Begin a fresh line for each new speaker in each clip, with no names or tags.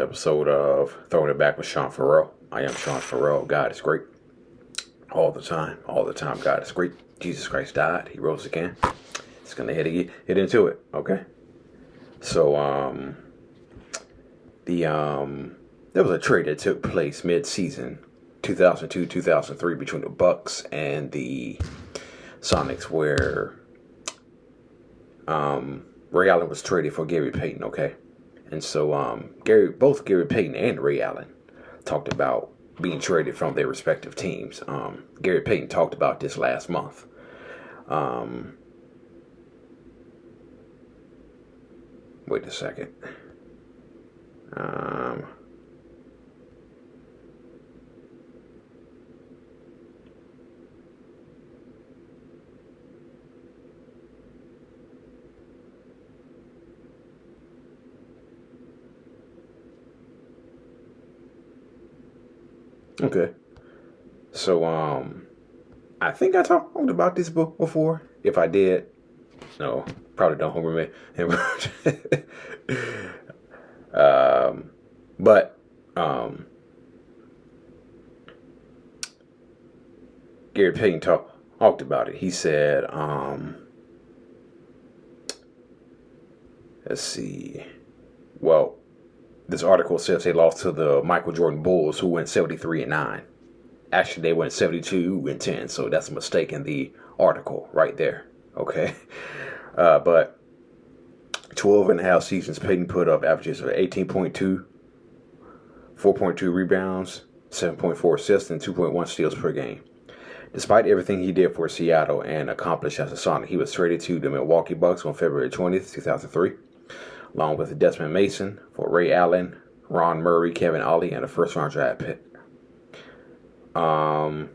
episode of Throwing It Back with Sean Farrell. I am Sean Farrell. God is great. All the time. All the time. God is great. Jesus Christ died. He rose again. It's going to hit into it. Okay. So, there was a trade that took place mid-season 2002-2003 between the Bucks and the Sonics where Ray Allen was traded for Gary Payton, okay? And so both Gary Payton and Ray Allen talked about being traded from their respective teams. Gary Payton talked about this last month. Wait a second. Okay. So, I think I talked about this book before. If I did, no, probably don't remember me. But Gary Payton talked about it. He said, let's see. Well, this article says they lost to the Michael Jordan Bulls, who went 73-9. Actually, they went 72-10, so that's a mistake in the article right there. Okay, but 12 and a half seasons, Payton put up averages of 18.2, 4.2 rebounds, 7.4 assists, and 2.1 steals per game. Despite everything he did for Seattle and accomplished as a Sonic, he was traded to the Milwaukee Bucks on February 20th, 2003. Along with Desmond Mason for Ray Allen, Ron Murray, Kevin Ollie, and a first-round draft pick. The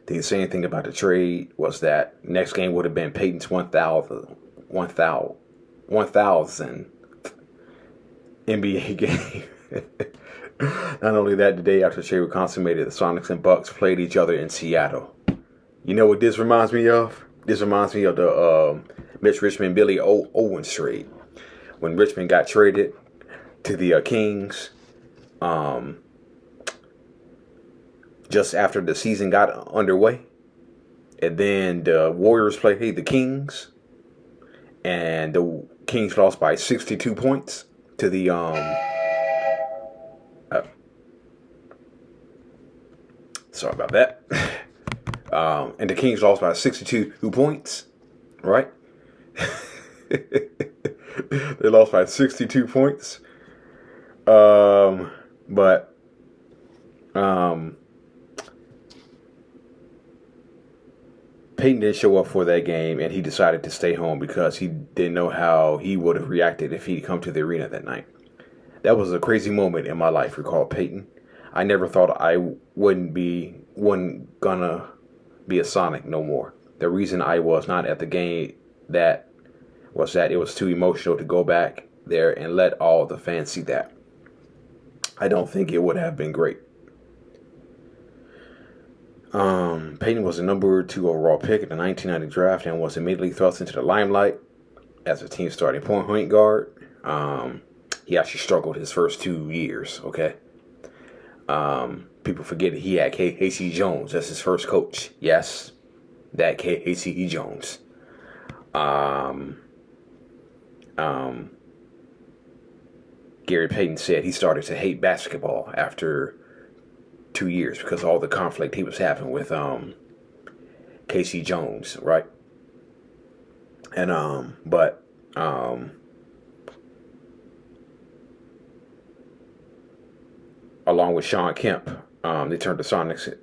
insane thing about the trade was that next game would have been Payton's 1,000th NBA game. Not only that, the day after the trade was consummated, the Sonics and Bucks played each other in Seattle. You know what this reminds me of? This reminds me of the Mitch Richmond, Billy Owens trade. When Richmond got traded to the Kings, just after the season got underway. And then the Warriors played the Kings. And the Kings lost by 62 points to the sorry about that. And the Kings lost by 62 points, right? They lost by 62 points. But Payton didn't show up for that game, and he decided to stay home because he didn't know how he would have reacted if he'd come to the arena that night. That was a crazy moment in my life, recalled Payton. I never thought I wasn't gonna be a Sonic no more. The reason I was not at the game that it was too emotional to go back there and let all the fans see that. I don't think it would have been great. Payton was the number 2 overall pick in the 1990 draft and was immediately thrust into the limelight as a team starting point guard. He actually struggled his first 2 years, okay? People forget that he had Casey Jones as his first coach. Yes, that Casey Jones. Gary Payton said he started to hate basketball after 2 years because of all the conflict he was having with Casey Jones, right? And along with Sean Kemp, they turned the Sonics,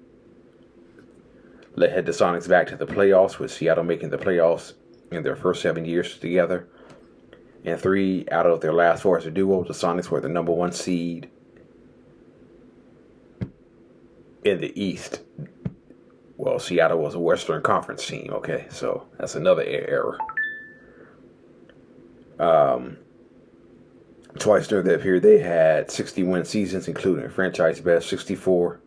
led the Sonics back to the playoffs, with Seattle making the playoffs in their first 7 years together. And 3 out of their last 4 as a duo, the Sonics were the number 1 seed in the East. Well, Seattle was a Western Conference team, okay? So that's another error. Twice during that period, they had 60-win seasons, including a franchise best 64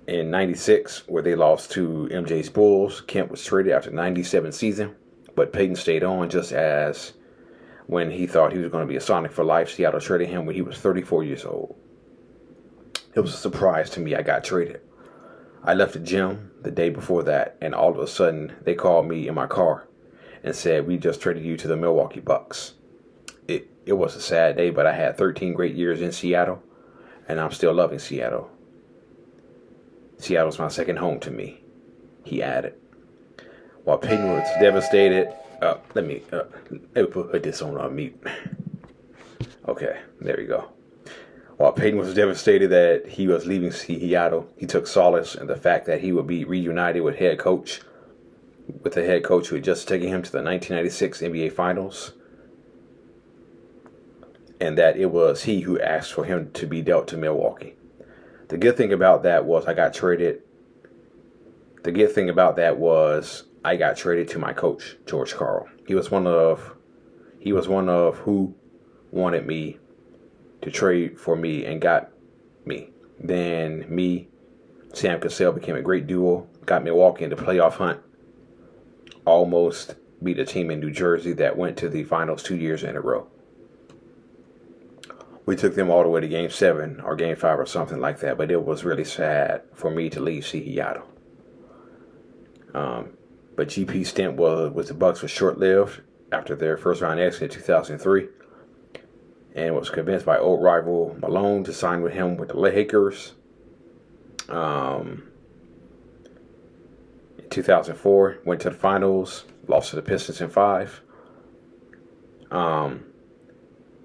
in 96, where they lost to MJ's Bulls. Kemp was traded after the 97 season, but Payton stayed on just as when he thought he was going to be a Sonic for life. Seattle traded him when he was 34 years old. It was a surprise to me I got traded. I left the gym the day before that, and all of a sudden they called me in my car and said, "We just traded you to the Milwaukee Bucks." It was a sad day, but I had 13 great years in Seattle, and I'm still loving Seattle. Seattle's my second home to me, he added. While Payton was devastated, let me put this on mute. Okay, there we go. While Payton was devastated that he was leaving Seattle, he took solace in the fact that he would be reunited with the head coach who had just taken him to the 1996 NBA Finals, and that it was he who asked for him to be dealt to Milwaukee. The good thing about that was I got traded to my coach, George Karl. He was one of who wanted me to trade for me and got me. Then me, Sam Cassell became a great duo, got Milwaukee in the playoff hunt, almost beat a team in New Jersey that went to the finals 2 years in a row. We took them all the way to Game 7 or Game 5 or something like that, but it was really sad for me to leave Seattle. But GP's stint with the Bucks was short-lived after their first-round exit in 2003, and was convinced by old rival Malone to sign with him with the Lakers. In 2004, went to the finals, lost to the Pistons in 5.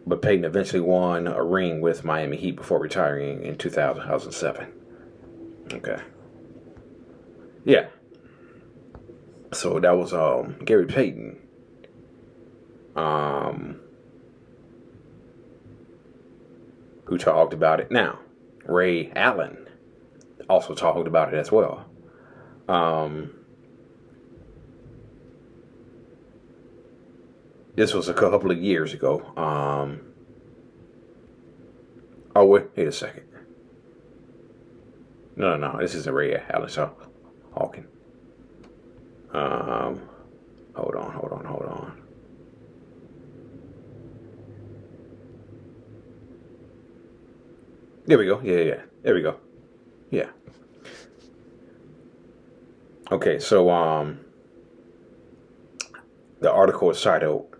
But Payton eventually won a ring with Miami Heat before retiring in 2007. Okay. Yeah. So that was Gary Payton. Who talked about it. Now, Ray Allen also talked about it as well. This was a couple of years ago. Wait a second. No, this isn't Ray Allen Hawkins. Hold on. There we go. Yeah. There we go. Yeah. Okay, so the article is titled,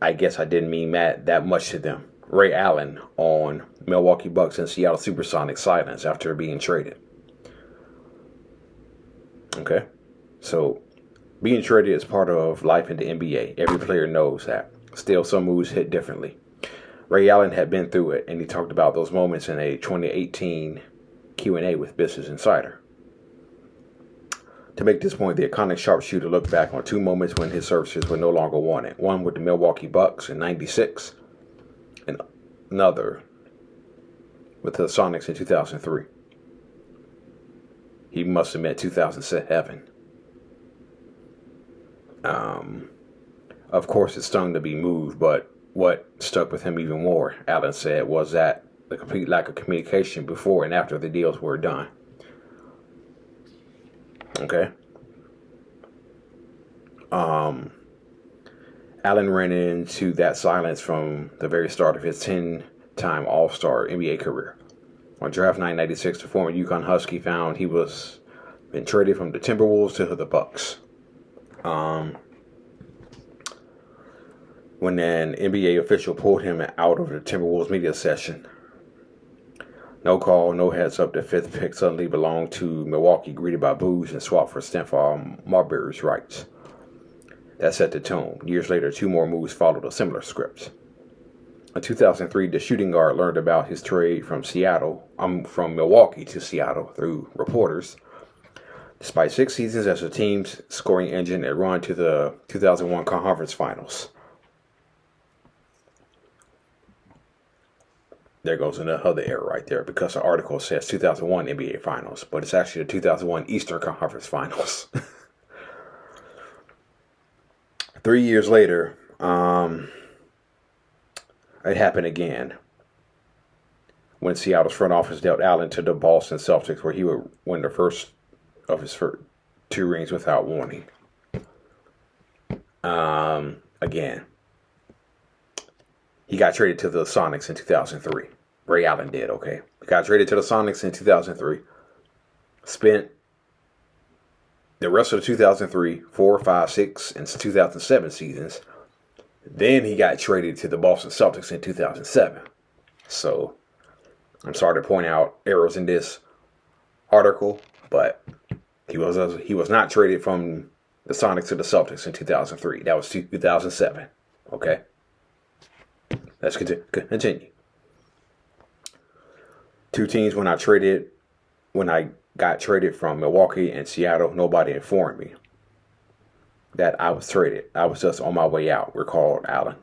"I guess I didn't mean that much to them. Ray Allen on Milwaukee Bucks and Seattle Supersonics silence after being traded." Okay, so being traded is part of life in the NBA. Every player knows that. Still, some moves hit differently. Ray Allen had been through it, and he talked about those moments in a 2018 Q&A with Business Insider. To make this point, the iconic sharpshooter looked back on 2 moments when his services were no longer wanted. One with the Milwaukee Bucks in '96, and another with the Sonics in 2003. He must have meant 2007. Of course, it stung to be moved, but what stuck with him even more, Allen said, was that the complete lack of communication before and after the deals were done. Okay. Allen ran into that silence from the very start of his 10-time All-Star NBA career. On draft night '96, the former UConn Husky found he was been traded from the Timberwolves to the Bucks. When an NBA official pulled him out of the Timberwolves media session, no call, no heads up, the 5th pick suddenly belonged to Milwaukee, greeted by boos and swapped for Stephon Marbury's rights. That set the tone. Years later, 2 more moves followed a similar script. In 2003, the shooting guard learned about his trade from Milwaukee to Seattle through reporters. Despite 6 seasons as the team's scoring engine, it run to the 2001 conference finals. There goes another error right there, because the article says 2001 NBA Finals, but it's actually the 2001 Eastern Conference Finals. 3 years later, it happened again when Seattle's front office dealt Allen to the Boston Celtics, where he would win the first of his 2 rings without warning. Again. He got traded to the Sonics in 2003. Ray Allen did, okay? He got traded to the Sonics in 2003. Spent the rest of the 2003, 4, 5, 6, and 2007 seasons. Then he got traded to the Boston Celtics in 2007. So I'm sorry to point out errors in this article, but he was not traded from the Sonics to the Celtics in 2003. That was 2007. Okay. Let's continue. Two teams when I got traded from Milwaukee and Seattle, nobody informed me that I was traded. I was just on my way out, recalled Allen.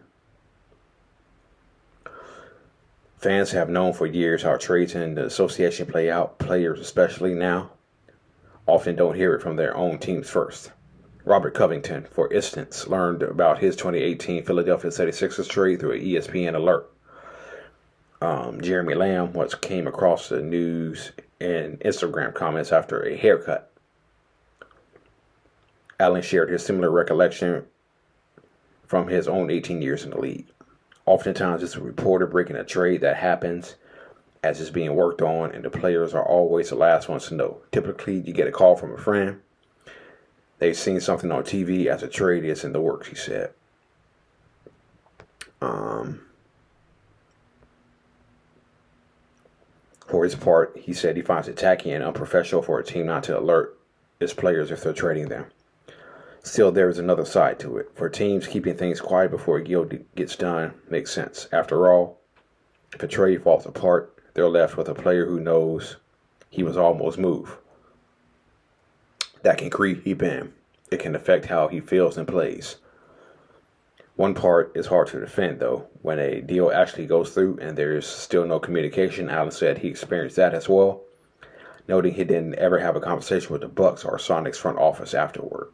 Fans have known for years how trades in the association play out. Players, especially now, often don't hear it from their own teams first. Robert Covington, for instance, learned about his 2018 Philadelphia 76ers trade through an ESPN alert. Jeremy Lamb once came across the news in Instagram comments after a haircut. Allen shared his similar recollection from his own 18 years in the league. Oftentimes, it's a reporter breaking a trade that happens as it's being worked on, and the players are always the last ones to know. Typically, you get a call from a friend. They've seen something on TV as a trade is in the works, he said. For his part, he said he finds it tacky and unprofessional for a team not to alert its players if they're trading them. Still, there is another side to it. For teams, keeping things quiet before a deal gets done makes sense. After all, if a trade falls apart, they're left with a player who knows he was almost moved. That can creep in. It can affect how he feels and plays. One part is hard to defend, though. When a deal actually goes through and there's still no communication, Allen said he experienced that as well, noting he didn't ever have a conversation with the Bucks or Sonics front office afterward.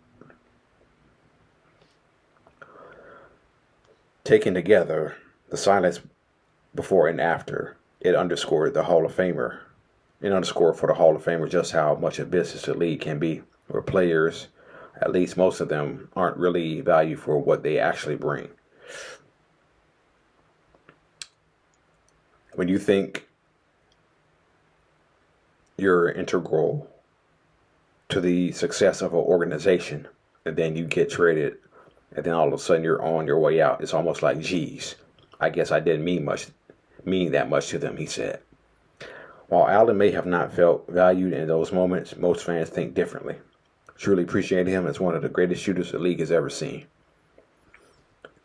Taken together, the silence before and after, it underscored the Hall of Famer. It underscored for the Hall of Famer just how much a business the league can be, where players, at least most of them, aren't really valued for what they actually bring. When you think you're integral to the success of an organization, and then you get traded, and then all of a sudden you're on your way out, it's almost like, geez, I guess I didn't mean that much to them, he said. While Allen may have not felt valued in those moments, most fans think differently. Truly appreciate him as one of the greatest shooters the league has ever seen.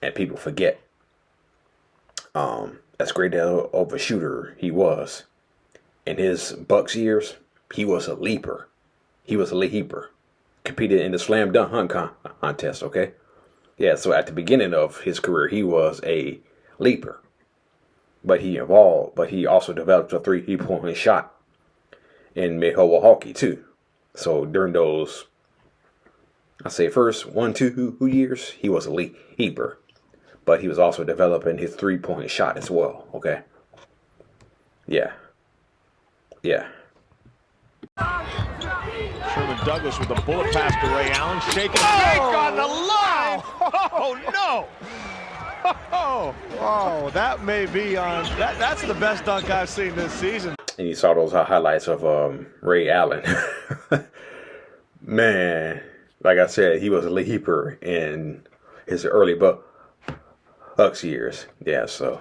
And people forget as great of a shooter he was. In his Bucks years, he was a leaper. He was a leaper. Competed in the slam dunk contest, okay? Yeah, so at the beginning of his career, he was a leaper. But he also developed a 3-point shot in Milwaukee too. So during those, I say first 1-2 years, he was a leaper. But he was also developing his 3-point shot as well, okay? Yeah.
Sherman Douglas with a bullet pass to Ray Allen, shaking on the line. Oh no! Oh, that may be on. That's the best dunk I've seen this season.
And you saw those highlights of Ray Allen. Man, like I said, he was a leaper in his early Bucks years. Yeah, so.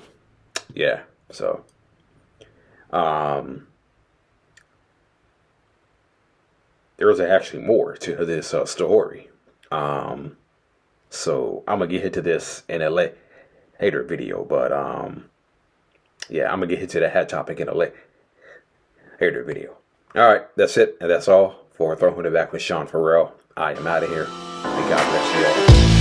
There was actually more to this story. So I'm gonna get into this in a later video, but yeah, I'm gonna get into that topic in a later video. All right, that's it, and that's all for Throwing It Back with Sean Farrell. I am out of here, and God bless you all.